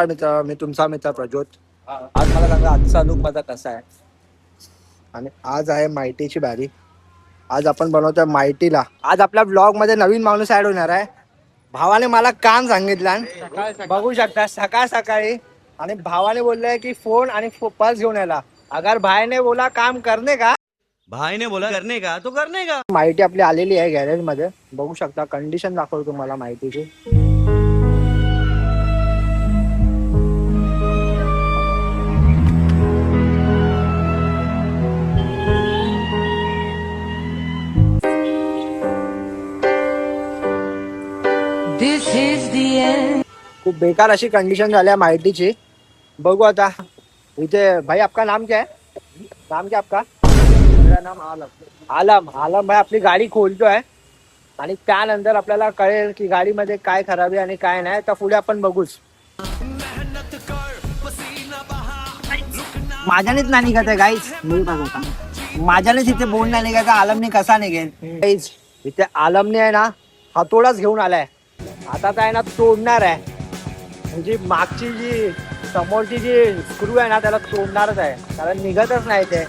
मित्र, मी तुमचा मित्र प्रज्योत. आज मला सांगा आजचा लुक माझा कसा आहे. आणि आज आहे माहितीची बारी. आज आपण बनवतोय माहितीला. आज आपल्या ब्लॉग मध्ये नवीन माणूस ऍड होणार आहे. भावाने मला काम सांगितलं, बघू शकता सकाळ सकाळी. आणि भावाने बोललंय की फोन आणि पर्स घेऊन यायला. अगर भाई ने बोला काम करने का, भाई ने बोला करने का तो करने का. माहिती आपली आलेली आहे गॅरेज मध्ये. बघू शकता कंडिशन दाखवतो तुम्हाला माहितीची. खूप बेकार अशी कंडिशन झाली आहे माहितीची. बघू आता. इथे भाई आपका नाम क्या है? नाम क्या आपका? मेरा नाम आलम. आलम भाई आपली गाडी खोलतोय आणि त्यानंतर आपल्याला कळेल की गाडीमध्ये काय खराबी आणि काय नाही. तर पुढे आपण बघूच. माझ्यानेच नाही निघत आहे गाईज. माझ्यानेच इथे बोल नाही निघायचा. आलमने कसा निघेल गाईज. इथे आलमने आहे ना हातोडाच घेऊन आलाय. आता काय ना तोडणार आहे. म्हणजे मागची जी समोरची जी स्क्रू आहे ना त्याला तोडणारच आहे. कारण निघतच नाही ते.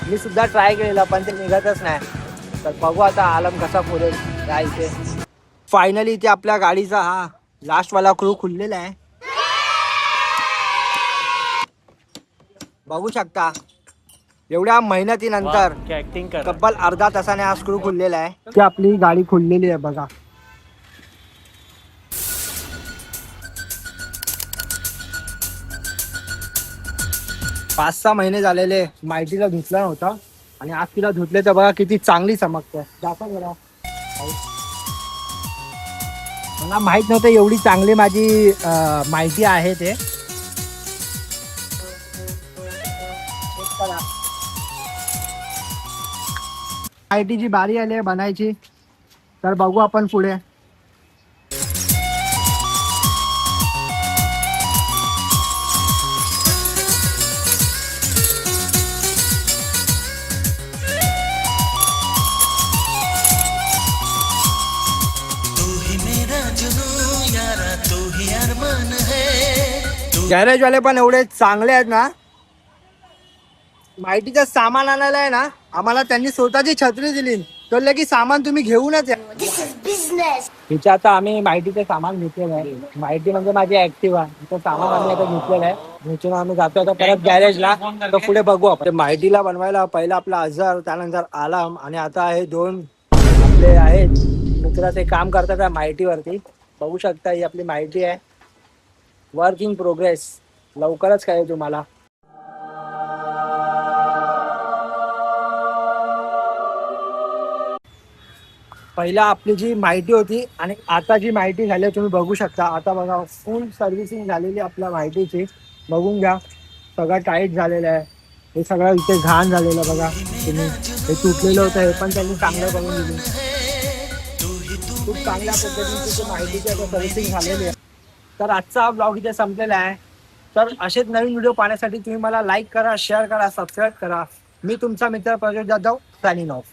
मी सुद्धा ट्राय केलेला पण ते निघतच नाही. तर बघू आता आलम कसा पुढेल काय इथे. फायनली इथे आपल्या गाडीचा हा लास्ट वाला स्क्रू खुललेला आहे. बघू शकता एवढ्या मेहनतीनंतर तब्बल अर्धा तासाने हा स्क्रू खुललेला आहे. ती आपली गाडी खुललेली आहे बघा. 5-6 महिने झालेले माहितीला धुतला नव्हता आणि आज तिला धुतले तर बघा किती चांगली चमकते. दाखव जरा. मला माहित नव्हतं एवढी चांगली माझी माहिती आहे ते. माहितीची बारी आली आहे बनायची. तर बघू आपण पुढे. गॅरेज वाले पण एवढे चांगले आहेत ना. माहितीचं सामान आणायला आहे ना आम्हाला त्यांनी स्वतःची छत्री दिली. तर की सामान तुम्ही घेऊनच या. तिच्या आता आम्ही माहितीचं सामान घेतलेलं आहे. माहिती म्हणजे माझी ऍक्टिव्हा. तिचं सामान आम्ही आता घेतलेलं आहे. घेऊन आम्ही जातो आता परत गॅरेजला. तर पुढे बघू आपण. माहितीला बनवायला पहिला आपला अझर, त्यानंतर आलम आणि आता हे 2 आपले आहेत मित्र ते काम करतात त्या माहितीवरती. बघू शकता ही आपली माहिती आहे. Work in progress. लवकरच कळेल तुम्हाला. पहिला आपली जी माहिती होती आणि आता जी माहिती झाली तुम्ही बघू शकता. आता बघा फुल सर्व्हिसिंग झालेली आपल्या माहितीची. बघून घ्या सगळं टाईट झालेलं आहे. हे सगळं इथे घाण झालेलं बघा तुम्ही. हे तुटलेलं होतं हे पण त्यांनी चांगलं बघून दिलं. खूप चांगल्या पद्धतीची माहितीची आता सर्व्हिसिंग झालेली आहे. तर आजचा ब्लॉग इथे संपलेला आहे. तर असेच नवीन व्हिडिओ पाहण्यासाठी तुम्ही मला लाईक करा, शेअर करा, सबस्क्राईब करा. मी तुमचा मित्र प्रज्योत जाधव. Signing off.